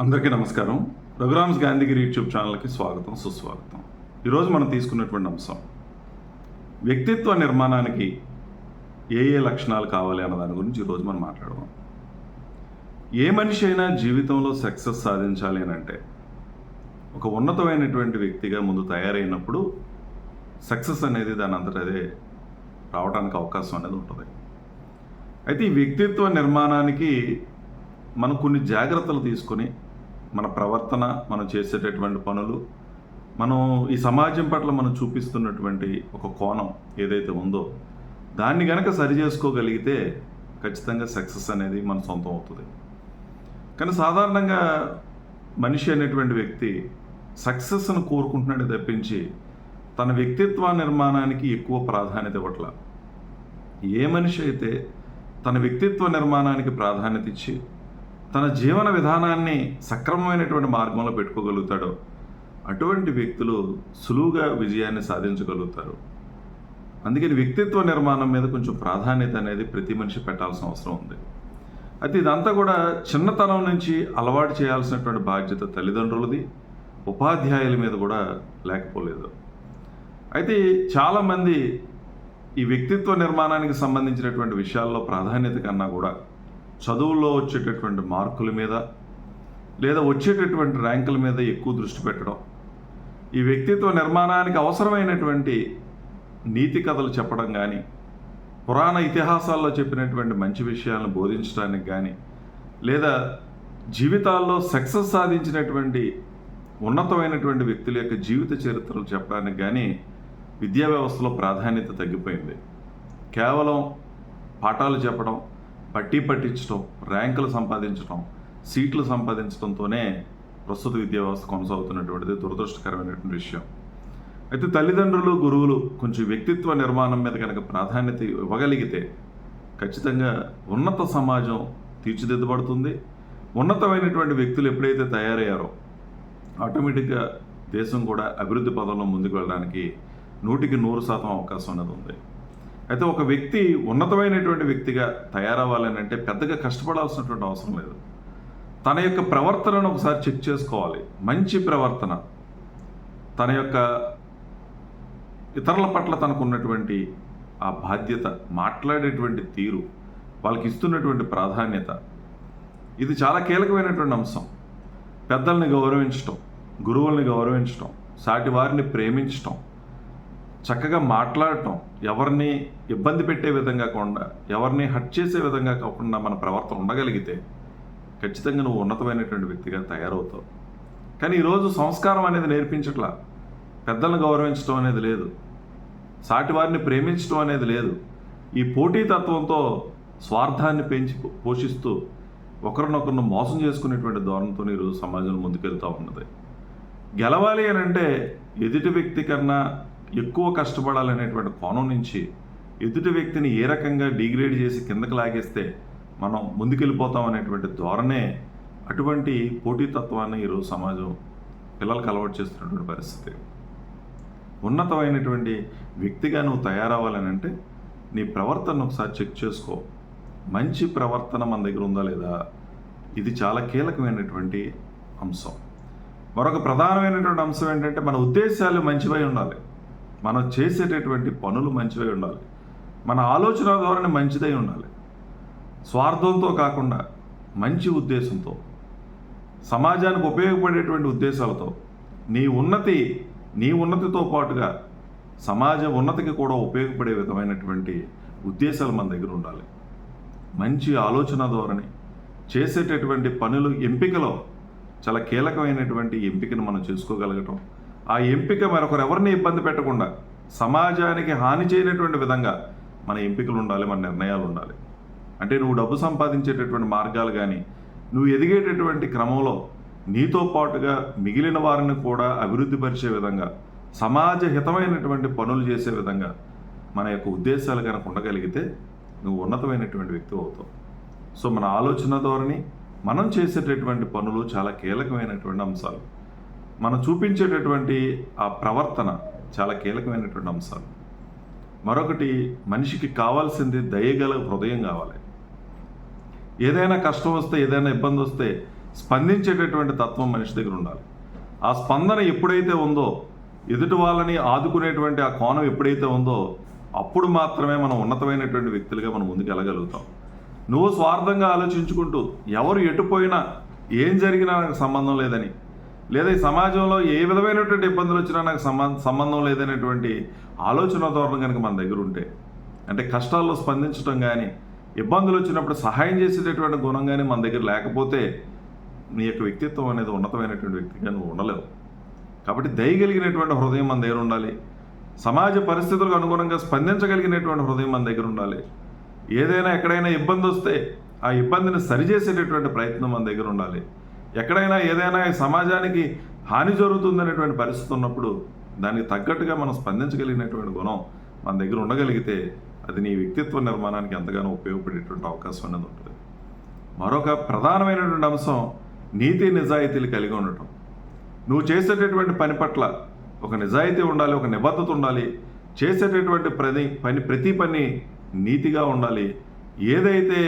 అందరికీ నమస్కారం. రఘురామ్స్ గాంధీగిరి యూట్యూబ్ ఛానల్కి స్వాగతం, సుస్వాగతం. ఈరోజు మనం తీసుకున్నటువంటి అంశం వ్యక్తిత్వ నిర్మాణానికి ఏ లక్షణాలు కావాలి అన్న దాని గురించి ఈరోజు మనం మాట్లాడదాం. ఏ మనిషి అయినా జీవితంలో సక్సెస్ సాధించాలి అని అంటే ఒక ఉన్నతమైనటువంటి వ్యక్తిగా ముందు తయారైనప్పుడు సక్సెస్ అనేది దాని అంతటా అదే రావడానికి అవకాశం అనేది ఉంటుంది. అయితే ఈ వ్యక్తిత్వ నిర్మాణానికి మనం కొన్ని జాగ్రత్తలు తీసుకొని మన ప్రవర్తన, మనం చేసేటటువంటి పనులు, మనం ఈ సమాజం పట్ల మనం చూపిస్తున్నటువంటి ఒక కోణం ఏదైతే ఉందో దాన్ని కనుక సరి చేసుకోగలిగితే ఖచ్చితంగా సక్సెస్ అనేది మన సొంతం అవుతుంది. కానీ సాధారణంగా మనిషి అనేటువంటి వ్యక్తి సక్సెస్ను కోరుకుంటున్నాడే తప్పించి తన వ్యక్తిత్వ నిర్మాణానికి ఎక్కువ ప్రాధాన్యత ఇవ్వట్ల. ఏ మనిషి అయితే తన వ్యక్తిత్వ నిర్మాణానికి ప్రాధాన్యత ఇచ్చి తన జీవన విధానాన్ని సక్రమమైనటువంటి మార్గంలో పెట్టుకోగలుగుతాడో అటువంటి వ్యక్తులు సులువుగా విజయాన్ని సాధించగలుగుతారు. అందుకని వ్యక్తిత్వ నిర్మాణం మీద కొంచెం ప్రాధాన్యత అనేది ప్రతి మనిషి పెట్టాల్సిన అవసరం ఉంది. అయితే ఇదంతా కూడా చిన్నతనం నుంచి అలవాటు చేయాల్సినటువంటి బాధ్యత తల్లిదండ్రులది, ఉపాధ్యాయుల మీద కూడా లేకపోలేదు. అయితే చాలామంది ఈ వ్యక్తిత్వ నిర్మాణానికి సంబంధించినటువంటి విషయాల్లో ప్రాధాన్యత కన్నా కూడా చదువుల్లో వచ్చేటటువంటి మార్కుల మీద లేదా వచ్చేటటువంటి ర్యాంకుల మీద ఎక్కువ దృష్టి పెట్టడం, ఈ వ్యక్తిత్వ నిర్మాణానికి అవసరమైనటువంటి నీతి కథలు చెప్పడం కానీ, పురాణ ఇతిహాసాల్లో చెప్పినటువంటి మంచి విషయాలను బోధించడానికి కానీ, లేదా జీవితాల్లో సక్సెస్ సాధించినటువంటి ఉన్నతమైనటువంటి వ్యక్తుల యొక్క జీవిత చరిత్రలు చెప్పడానికి కానీ విద్యా వ్యవస్థలో ప్రాధాన్యత తగ్గిపోయింది. కేవలం పాఠాలు చెప్పడం, పట్టించడం, ర్యాంకులు సంపాదించడం, సీట్లు సంపాదించడంతోనే ప్రస్తుత విద్యా వ్యవస్థ కొనసాగుతున్నటువంటిది దురదృష్టకరమైనటువంటి విషయం. అయితే తల్లిదండ్రులు, గురువులు కొంచెం వ్యక్తిత్వ నిర్మాణం మీద కనుక ప్రాధాన్యత ఇవ్వగలిగితే ఖచ్చితంగా ఉన్నత సమాజం తీర్చిదిద్దబడుతుంది. ఉన్నతమైనటువంటి వ్యక్తులు ఎప్పుడైతే తయారయ్యారో ఆటోమేటిక్గా దేశం కూడా అభివృద్ధి పదంలో ముందుకు వెళ్ళడానికి 100% అవకాశం అనేది ఉంది. అయితే ఒక వ్యక్తి ఉన్నతమైనటువంటి వ్యక్తిగా తయారవ్వాలని అంటే పెద్దగా కష్టపడాల్సినటువంటి అవసరం లేదు. తన యొక్క ప్రవర్తనను ఒకసారి చెక్ చేసుకోవాలి. మంచి ప్రవర్తన, తన యొక్క ఇతరుల పట్ల తనకు ఉన్నటువంటి ఆ బాధ్యత, మాట్లాడేటువంటి తీరు, వాళ్ళకి ఇస్తున్నటువంటి ప్రాధాన్యత, ఇది చాలా కీలకమైనటువంటి అంశం. పెద్దల్ని గౌరవించటం, గురువుల్ని గౌరవించటం, సాటి వారిని ప్రేమించటం, చక్కగా మాట్లాడటం, ఎవరిని ఇబ్బంది పెట్టే విధంగా కాకుండా, ఎవరిని హర్ట్ చేసే విధంగా కాకుండా మన ప్రవర్తన ఉండగలిగితే ఖచ్చితంగా నువ్వు ఉన్నతమైనటువంటి వ్యక్తిగా తయారవుతావు. కానీ ఈరోజు సంస్కారం అనేది నేర్పించట్లా. పెద్దలను గౌరవించడం అనేది లేదు, సాటి వారిని ప్రేమించడం అనేది లేదు. ఈ పోటీతత్వంతో స్వార్థాన్ని పెంచి పోషిస్తూ ఒకరినొకరిని మోసం చేసుకునేటువంటి ధోరణితో ఈరోజు సమాజంలో ముందుకెళ్తూ ఉన్నది. గెలవాలి అని అంటే ఎదుటి వ్యక్తి కన్నా ఎక్కువ కష్టపడాలనేటువంటి కోణం నుంచి ఎదుటి వ్యక్తిని ఏ రకంగా డిగ్రేడ్ చేసి కిందకి లాగేస్తే మనం ముందుకెళ్ళిపోతాం అనేటువంటి ధోరణే అటువంటి పోటీతత్వాన్ని ఈరోజు సమాజం పిల్లలకు అలవాటు చేస్తున్నటువంటి పరిస్థితి. ఉన్నతమైనటువంటి వ్యక్తిగా నువ్వు తయారవ్వాలని అంటే నీ ప్రవర్తనను ఒకసారి చెక్ చేసుకో. మంచి ప్రవర్తన మన దగ్గర ఉందా లేదా, ఇది చాలా కీలకమైనటువంటి అంశం. మరొక ప్రధానమైనటువంటి అంశం ఏంటంటే మన ఉద్దేశాలు మంచివై ఉండాలి, మనం చేసేటటువంటి పనులు మంచివై ఉండాలి, మన ఆలోచన ధోరణి మంచిదై ఉండాలి. స్వార్థంతో కాకుండా మంచి ఉద్దేశంతో, సమాజానికి ఉపయోగపడేటువంటి ఉద్దేశాలతో, నీ ఉన్నతితో పాటుగా సమాజ ఉన్నతికి కూడా ఉపయోగపడే విధమైనటువంటి ఉద్దేశాలు మన దగ్గర ఉండాలి. మంచి ఆలోచన ధోరణి, చేసేటటువంటి పనులు ఎంపికలో చాలా కీలకమైనటువంటి ఎంపికను మనం చేసుకోగలగటం, ఆ ఎంపిక మరొకరెవరిని ఇబ్బంది పెట్టకుండా సమాజానికి హాని చేయనటువంటి విధంగా మన ఎంపికలు ఉండాలి, మన నిర్ణయాలు ఉండాలి. అంటే నువ్వు డబ్బు సంపాదించేటటువంటి మార్గాలు కానీ, నువ్వు ఎదిగేటటువంటి క్రమంలో నీతో పాటుగా మిగిలిన వారిని కూడా అభివృద్ధి పరిచే విధంగా, సమాజ హితమైనటువంటి పనులు చేసే విధంగా మన యొక్క ఉద్దేశాలు కనుక ఉండగలిగితే నువ్వు ఉన్నతమైనటువంటి వ్యక్తి అవుతావు. సో మన ఆలోచన ధోరణి, మనం చేసేటటువంటి పనులు చాలా కీలకమైనటువంటి అంశాలు. మనం చూపించేటటువంటి ఆ ప్రవర్తన చాలా కీలకమైనటువంటి అంశాలు. మరొకటి, మనిషికి కావాల్సింది దయగల హృదయం కావాలి. ఏదైనా కష్టం వస్తే, ఏదైనా ఇబ్బంది వస్తే స్పందించేటటువంటి తత్వం మనిషి దగ్గర ఉండాలి. ఆ స్పందన ఎప్పుడైతే ఉందో, ఎదుటి వాళ్ళని ఆదుకునేటువంటి ఆ కోణం ఎప్పుడైతే ఉందో, అప్పుడు మాత్రమే మనం ఉన్నతమైనటువంటి వ్యక్తులుగా మనం ముందుకు వెళ్ళగలుగుతాం. నువ్వు స్వార్థంగా ఆలోచించుకుంటూ ఎవరు ఎటుపోయినా ఏం జరిగినా నాకు సంబంధం లేదని, లేదా ఈ సమాజంలో ఏ విధమైనటువంటి ఇబ్బందులు వచ్చినా నాకు సంబంధం లేదనేటువంటి ఆలోచన ధోరణి కనుక మన దగ్గర ఉంటే, అంటే కష్టాల్లో స్పందించడం కానీ, ఇబ్బందులు వచ్చినప్పుడు సహాయం చేసేటటువంటి గుణం కానీ మన దగ్గర లేకపోతే నీ యొక్క వ్యక్తిత్వం అనేది ఉన్నతమైనటువంటి వ్యక్తిగా నువ్వు ఉండలేవు. కాబట్టి దయగలిగినటువంటి హృదయం మన దగ్గర ఉండాలి. సమాజ పరిస్థితులకు అనుగుణంగా స్పందించగలిగినటువంటి హృదయం మన దగ్గర ఉండాలి. ఏదైనా ఎక్కడైనా ఇబ్బంది వస్తే ఆ ఇబ్బందిని సరిచేసేటటువంటి ప్రయత్నం మన దగ్గర ఉండాలి. ఎక్కడైనా ఏదైనా ఈ సమాజానికి హాని జరుగుతుందనేటువంటి పరిస్థితి ఉన్నప్పుడు దానికి తగ్గట్టుగా మనం స్పందించగలిగినటువంటి గుణం మన దగ్గర ఉండగలిగితే అది నీ వ్యక్తిత్వ నిర్మాణానికి ఎంతగానో ఉపయోగపడేటువంటి అవకాశం అనేది ఉంటుంది. మరొక ప్రధానమైనటువంటి అంశం నీతి నిజాయితీలు కలిగి ఉండటం. నువ్వు చేసేటటువంటి పని పట్ల ఒక నిజాయితీ ఉండాలి, ఒక నిబద్ధత ఉండాలి. చేసేటటువంటి ప్రతి పని నీతిగా ఉండాలి. ఏదైతే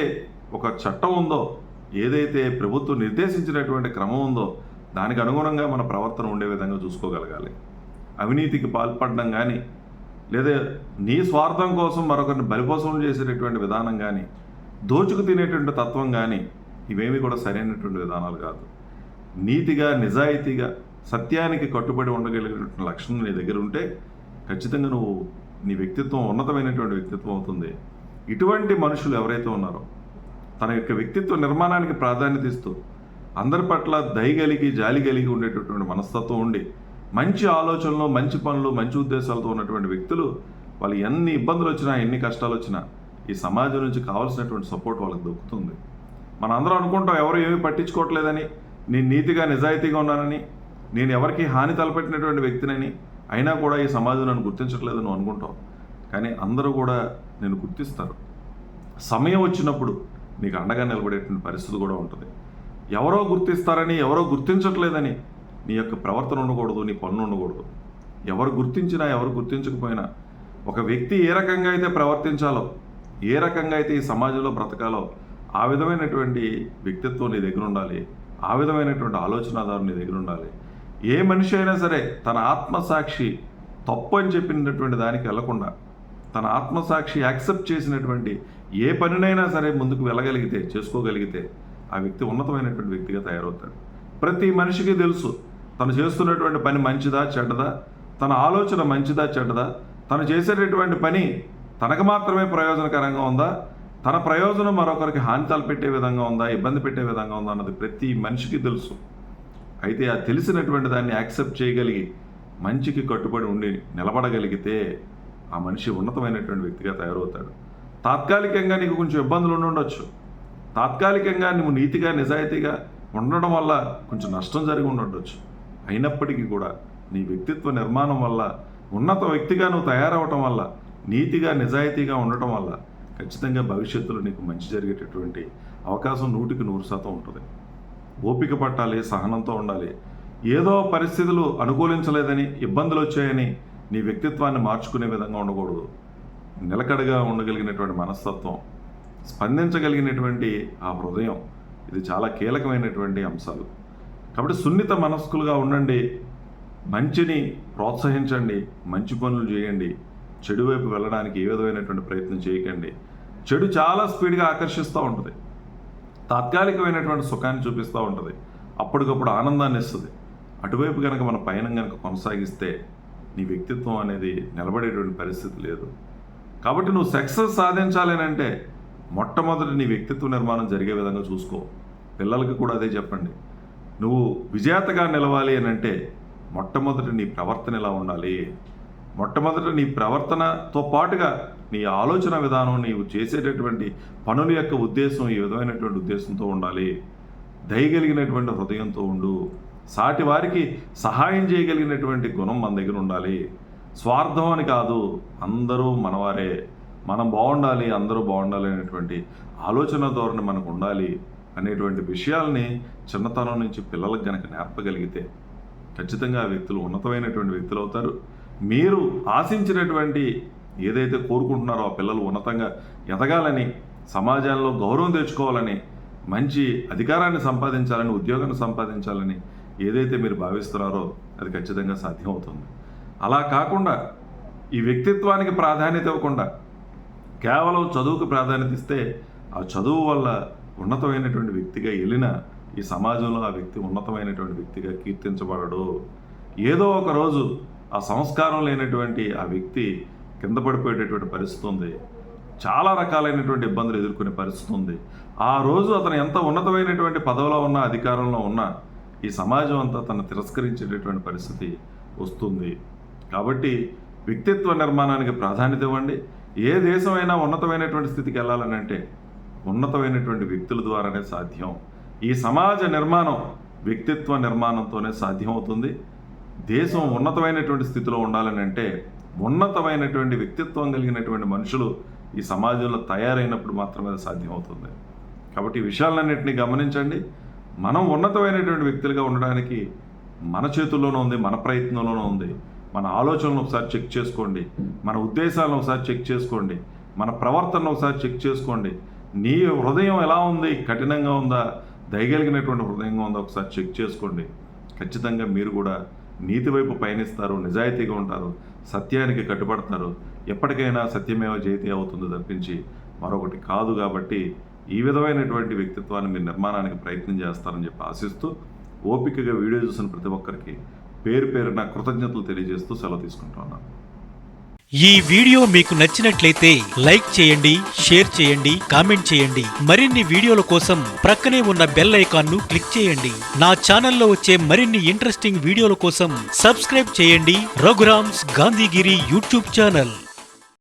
ఒక చట్టం ఉందో, ఏదైతే ప్రభుత్వం నిర్దేశించినటువంటి క్రమం ఉందో దానికి అనుగుణంగా మన ప్రవర్తన ఉండే విధంగా చూసుకోగలగాలి. అవినీతికి పాల్పడడం కానీ, లేదా నీ స్వార్థం కోసం మరొకరిని బలిపోసం చేసేటటువంటి విధానం కానీ, దోచుకు తినేటువంటి తత్వం కానీ, ఇవేమీ కూడా సరైనటువంటి విధానాలు కాదు. నీతిగా, నిజాయితీగా, సత్యానికి కట్టుబడి ఉండగలిగినటువంటి లక్షణం నీ దగ్గర ఉంటే ఖచ్చితంగా నువ్వు నీ వ్యక్తిత్వం ఉన్నతమైనటువంటి వ్యక్తిత్వం అవుతుంది. ఇటువంటి మనుషులు ఎవరైతే ఉన్నారో తన యొక్క వ్యక్తిత్వ నిర్మాణానికి ప్రాధాన్యత ఇస్తూ అందరి పట్ల దయ కలిగి, జాలి కలిగి ఉండేటటువంటి మనస్తత్వం ఉండి మంచి ఆలోచనలు, మంచి పనులు, మంచి ఉద్దేశాలతో ఉన్నటువంటి వ్యక్తులు వాళ్ళు ఎన్ని ఇబ్బందులు వచ్చినా, ఎన్ని కష్టాలు వచ్చినా ఈ సమాజం నుంచి కావాల్సినటువంటి సపోర్ట్ వాళ్ళకి దొరుకుతుంది. మన అందరం అనుకుంటాం ఎవరు ఏమీ పట్టించుకోవట్లేదని, నేను నీతిగా, నిజాయితీగా ఉన్నానని, నేను ఎవరికి హాని తలపెట్టినటువంటి వ్యక్తినని, అయినా కూడా ఈ సమాజం నన్ను గుర్తించట్లేదు నువ్వు అనుకుంటావు. కానీ అందరూ కూడా నేను గుర్తిస్తారు. సమయం వచ్చినప్పుడు నీకు అండగా నిలబడేటువంటి పరిస్థితి కూడా ఉంటుంది. ఎవరో గుర్తిస్తారని, ఎవరో గుర్తించట్లేదని నీ యొక్క ప్రవర్తన ఉండకూడదు, నీ పనులు ఉండకూడదు. ఎవరు గుర్తించినా, ఎవరు గుర్తించకపోయినా ఒక వ్యక్తి ఏ రకంగా అయితే ప్రవర్తించాలో, ఏ రకంగా అయితే ఈ సమాజంలో బ్రతకాలో ఆ విధమైనటువంటి వ్యక్తిత్వం నీ దగ్గర ఉండాలి. ఆ విధమైనటువంటి ఆలోచనాధారం నీ దగ్గర ఉండాలి. ఏ మనిషి అయినా సరే తన ఆత్మసాక్షి తప్పు అని చెప్పినటువంటి దానికి వెళ్లకుండా, తన ఆత్మసాక్షి యాక్సెప్ట్ చేసినటువంటి ఏ పనినైనా సరే ముందుకు వెళ్ళగలిగితే, చేసుకోగలిగితే ఆ వ్యక్తి ఉన్నతమైనటువంటి వ్యక్తిగా తయారవుతాడు. ప్రతి మనిషికి తెలుసు తను చేస్తున్నటువంటి పని మంచిదా చెడ్డదా, తన ఆలోచన మంచిదా చెడ్డదా, తను చేసేటటువంటి పని తనకు మాత్రమే ప్రయోజనకరంగా ఉందా, తన ప్రయోజనం మరొకరికి హాని తలపెట్టే విధంగా ఉందా, ఇబ్బంది పెట్టే విధంగా ఉందా అన్నది ప్రతి మనిషికి తెలుసు. అయితే ఆ తెలిసినటువంటి దాన్ని యాక్సెప్ట్ చేయగలిగి మంచికి కట్టుబడి ఉండి నిలబడగలిగితే ఆ మనిషి ఉన్నతమైనటువంటి వ్యక్తిగా తయారవుతాడు. తాత్కాలికంగా నీకు కొంచెం ఇబ్బందులు ఉండొచ్చు, తాత్కాలికంగా నువ్వు నీతిగా, నిజాయితీగా ఉండడం వల్ల కొంచెం నష్టం జరిగి ఉండొచ్చు. అయినప్పటికీ కూడా నీ వ్యక్తిత్వ నిర్మాణం వల్ల, ఉన్నత వ్యక్తిగా నువ్వు తయారవటం వల్ల, నీతిగా, నిజాయితీగా ఉండటం వల్ల ఖచ్చితంగా భవిష్యత్తులో నీకు మంచి జరిగేటటువంటి అవకాశం 100% ఉంటుంది. ఓపిక పట్టాలి, సహనంతో ఉండాలి. ఏదో పరిస్థితులు అనుకూలించలేదని, ఇబ్బందులు వచ్చాయని నీ వ్యక్తిత్వాన్ని మార్చుకునే విధంగా ఉండకూడదు. నిలకడగా ఉండగలిగినటువంటి మనస్తత్వం, స్పందించగలిగినటువంటి ఆ హృదయం, ఇది చాలా కీలకమైనటువంటి అంశాలు. కాబట్టి సున్నిత మనస్కులుగా ఉండండి, మంచిని ప్రోత్సహించండి, మంచి పనులు చేయండి. చెడు వైపు వెళ్ళడానికి ఏ విధమైనటువంటి ప్రయత్నం చేయకండి. చెడు చాలా స్పీడ్గా ఆకర్షిస్తూ ఉంటుంది, తాత్కాలికమైనటువంటి సుఖాన్ని చూపిస్తూ ఉంటుంది, అప్పటికప్పుడు ఆనందాన్ని ఇస్తుంది. అటువైపు కనుక మన పయనం కనుక కొనసాగిస్తే నీ వ్యక్తిత్వం అనేది నిలబడేటువంటి పరిస్థితి లేదు. కాబట్టి నువ్వు సక్సెస్ సాధించాలి అంటే మొట్టమొదటి నీ వ్యక్తిత్వ నిర్మాణం జరిగే విధంగా చూసుకో. పిల్లలకి కూడా అదే చెప్పండి. నువ్వు విజేతగా నిలవాలి అని అంటే మొట్టమొదటి నీ ప్రవర్తన ఎలా ఉండాలి, మొట్టమొదటి నీ ప్రవర్తనతో పాటుగా నీ ఆలోచన విధానం, నీవు చేసేటటువంటి పనుల యొక్క ఉద్దేశం ఈ విధమైనటువంటి ఉద్దేశంతో ఉండాలి. దయగలిగినటువంటి హృదయంతో ఉండు. సాటి వారికి సహాయం చేయగలిగినటువంటి గుణం మన దగ్గర ఉండాలి. స్వార్థం అని కాదు, అందరూ మనవారే, మనం బాగుండాలి, అందరూ బాగుండాలి అనేటువంటి ఆలోచన ధోరణి మనకు ఉండాలి అనేటువంటి విషయాల్ని చిన్నతనం నుంచి పిల్లలకు కనుక నేర్పగలిగితే ఖచ్చితంగా ఆ వ్యక్తులు ఉన్నతమైనటువంటి వ్యక్తులు అవుతారు. మీరు ఆశించినటువంటి ఏదైతే కోరుకుంటున్నారో ఆ పిల్లలు ఉన్నతంగా ఎదగాలని, సమాజంలో గౌరవం తెచ్చుకోవాలని, మంచి అధికారాన్ని సంపాదించాలని, ఉద్యోగాన్ని సంపాదించాలని ఏదైతే మీరు భావిస్తున్నారో అది ఖచ్చితంగా సాధ్యమవుతుంది. అలా కాకుండా ఈ వ్యక్తిత్వానికి ప్రాధాన్యత ఇవ్వకుండా కేవలం చదువుకు ప్రాధాన్యత ఇస్తే ఆ చదువు వల్ల ఉన్నతమైనటువంటి వ్యక్తిగా వెళ్ళిన ఈ సమాజంలో ఆ వ్యక్తి ఉన్నతమైనటువంటి వ్యక్తిగా కీర్తించబడడు. ఏదో ఒక రోజు ఆ సంస్కారం లేనటువంటి ఆ వ్యక్తి కింద పడిపోయేటటువంటి పరిస్థితి ఉంది. చాలా రకాలైనటువంటి ఇబ్బందులు ఎదుర్కొనే పరిస్థితి ఉంది. ఆ రోజు అతను ఎంత ఉన్నతమైనటువంటి పదవిలో ఉన్న, అధికారంలో ఉన్నా ఈ సమాజం అంతా తను తిరస్కరించేటటువంటి పరిస్థితి వస్తుంది. కాబట్టి వ్యక్తిత్వ నిర్మాణానికి ప్రాధాన్యత ఇవ్వండి. ఏ దేశమైనా ఉన్నతమైనటువంటి స్థితికి వెళ్ళాలని అంటే ఉన్నతమైనటువంటి వ్యక్తుల ద్వారానే సాధ్యం. ఈ సమాజ నిర్మాణం వ్యక్తిత్వ నిర్మాణంతోనే సాధ్యమవుతుంది. దేశం ఉన్నతమైనటువంటి స్థితిలో ఉండాలని అంటే ఉన్నతమైనటువంటి వ్యక్తిత్వం కలిగినటువంటి మనుషులు ఈ సమాజంలో తయారైనప్పుడు మాత్రమే అది సాధ్యమవుతుంది. కాబట్టి ఈ విషయాలన్నింటినీ గమనించండి. మనం ఉన్నతమైనటువంటి వ్యక్తులుగా ఉండడానికి మన చేతుల్లోనే ఉంది, మన ప్రయత్నంలోనే ఉంది. మన ఆలోచనలను ఒకసారి చెక్ చేసుకోండి, మన ఉద్దేశాలను ఒకసారి చెక్ చేసుకోండి, మన ప్రవర్తనను ఒకసారి చెక్ చేసుకోండి. నీ హృదయం ఎలా ఉంది? కఠినంగా ఉందా, దయగలిగినటువంటి హృదయంగా ఉందా? ఒకసారి చెక్ చేసుకోండి. ఖచ్చితంగా మీరు కూడా నీతి వైపు పయనిస్తారు, నిజాయితీగా ఉంటారు, సత్యానికి కట్టుబడతారు. ఎప్పటికైనా సత్యమేవ జయతే అవుతుంది తప్పించి మరొకటి కాదు. కాబట్టి ఈ విధమైనటువంటి వ్యక్తిత్వాన్ని మీరు నిర్మాణానికి ప్రయత్నం చేస్తారని చెప్పి ఆశిస్తూ, ఓపికగా వీడియో చూసిన ప్రతి ఒక్కరికి పేరు పేరున కృతజ్ఞతలు తెలియజేస్తూ సెలవు తీసుకుంటున్నాను. ఈ వీడియో మీకు నచ్చినట్లయితే లైక్ చేయండి, షేర్ చేయండి, కామెంట్ చేయండి. మరిన్ని వీడియోల కోసం ప్రక్కనే ఉన్న బెల్ ఐకాన్ను క్లిక్ చేయండి. నా ఛానల్లో వచ్చే మరిన్ని ఇంట్రెస్టింగ్ వీడియోల కోసం సబ్స్క్రైబ్ చేయండి రఘురామ్స్ గాంధీగిరి యూట్యూబ్ ఛానల్.